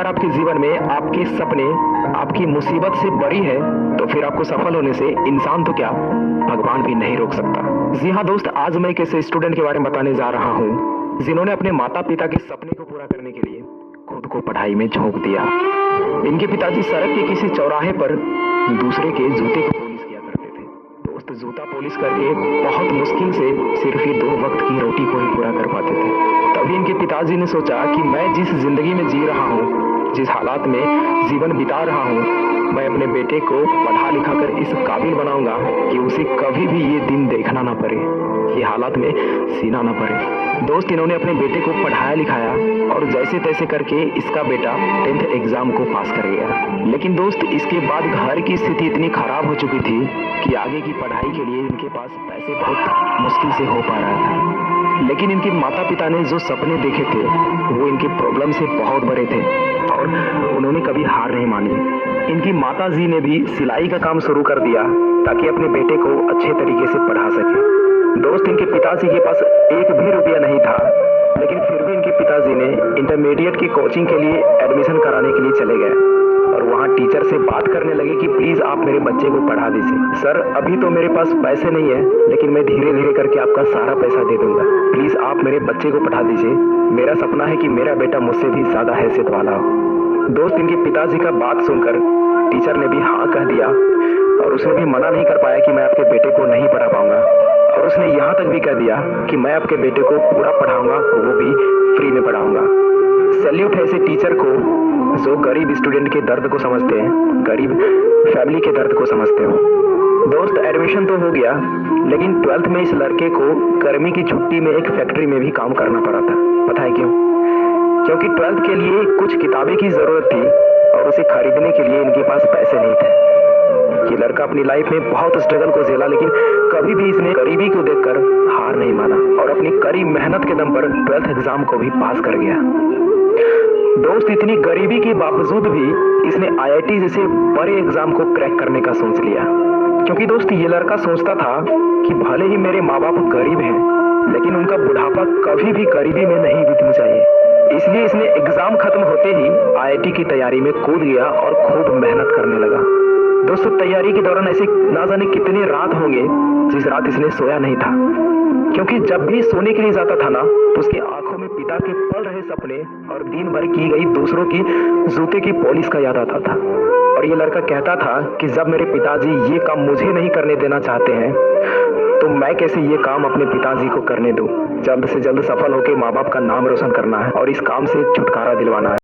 अगर आपके जीवन में आपके सपने आपकी मुसीबत से बड़ी है तो फिर आपको सफल होने से इंसान तो क्या भगवान भी नहीं रोक सकता। जी हाँ दोस्त, आज मैं एक ऐसे स्टूडेंट के बारे में बताने जा रहा हूँ जिन्होंने अपने माता पिता के सपने को पूरा करने के लिए खुद को पढ़ाई में झोंक दिया। इनके पिताजी सड़क के किसी चौराहे पर दूसरे के जूते को पॉलिश किया करते थे। दोस्त, जूता पॉलिश करके बहुत मुश्किल से सिर्फ ये 2 वक्त की रोटी को ही पूरा कर पाते थे। तभी इनके पिताजी ने सोचा कि मैं जिस जिंदगी में जी रहा हूँ, जिस हालात में जीवन बिता रहा हूँ, मैं अपने बेटे को पढ़ा लिखा कर इस काबिल बनाऊंगा कि उसे कभी भी ये दिन देखना ना पड़े, ये हालात में सीना ना पड़े। दोस्त, इन्होंने अपने बेटे को पढ़ाया लिखाया और जैसे तैसे करके इसका बेटा 10th एग्जाम को पास कर गया। लेकिन दोस्त, इसके बाद घर की स्थिति इतनी खराब हो चुकी थी कि आगे की पढ़ाई के लिए इनके पास पैसे बहुत मुश्किल से हो पा रहा था। लेकिन इनके माता पिता ने जो सपने देखे थे वो इनके प्रॉब्लम से बहुत बड़े थे और उन्होंने कभी हार नहीं मानी। इनकी माता जी ने भी सिलाई का काम शुरू कर दिया ताकि अपने बेटे को अच्छे तरीके से पढ़ा सके। दोस्त, इनके पिताजी के पास एक भी रुपया नहीं था, लेकिन फिर भी इनके पिताजी ने इंटरमीडिएट की कोचिंग के लिए एडमिशन कराने के लिए चले गए और वहाँ टीचर से बात करने लगे कि प्लीज आप मेरे बच्चे को पढ़ा दीजिए। सर, अभी तो मेरे पास पैसे नहीं है, लेकिन मैं धीरे धीरे करके आपका सारा पैसा दे दूंगा। प्लीज आप मेरे बच्चे को पढ़ा दीजिए। मेरा सपना है कि मेरा बेटा मुझसे भी ज्यादा हैसियत वाला हो। दोस्त, इनके पिताजी का बात सुनकर टीचर ने भी हाँ कह दिया और उसने भी मना नहीं कर पाया कि मैं आपके बेटे को नहीं पढ़ा पाऊंगा, और उसने यहाँ तक भी कह दिया कि मैं आपके बेटे को पूरा पढ़ाऊंगा, वो भी फ्री में पढ़ाऊंगा। सैल्यूट है ऐसे टीचर को जो गरीब स्टूडेंट के दर्द को समझते हैं, गरीब फैमिली के दर्द को समझते हो। दोस्त, एडमिशन तो हो गया, लेकिन 12th में इस लड़के को गर्मी की छुट्टी में एक फैक्ट्री में भी काम करना पड़ा था। पता है क्यों? क्योंकि 12th के लिए कुछ किताबें की जरूरत थी और उसे खरीदने के लिए इनके पास पैसे नहीं थे। ये लड़का अपनी लाइफ में बहुत स्ट्रगल को झेला, लेकिन कभी भी इसने गरीबी को देखकर हार नहीं माना और अपनी कड़ी मेहनत के दम पर 12th एग्जाम को भी पास कर गया। दोस्त, इतनी गरीबी के बावजूद भी इसने IIT जैसे बड़े एग्जाम को क्रैक करने का सोच लिया। क्योंकि दोस्त, ये लड़का सोचता था कि भले ही मेरे माँ बाप गरीब हैं, लेकिन उनका बुढ़ापा कभी भी गरीबी में नहीं बीतना चाहिए। इसलिए इसने एग्जाम खत्म होते ही IIT की तैयारी में कूद गया और खूब मेहनत करने लगा। दोस्तों, तैयारी के दौरान ऐसे ना जाने कितने रात होंगे जिस रात इसने सोया नहीं था, क्योंकि जब भी सोने के लिए जाता था ना तो उसकी आंखों में पिता के पल रहे सपने और दिन भर की गई दूसरों की जूते की पॉलिश का याद आता था। और ये लड़का कहता था कि जब मेरे पिताजी ये काम मुझे नहीं करने देना चाहते हैं तो मैं कैसे ये काम अपने पिताजी को करने दूं। जल्द से जल्द सफल होकर माँ बाप का नाम रोशन करना है और इस काम से छुटकारा दिलवाना है।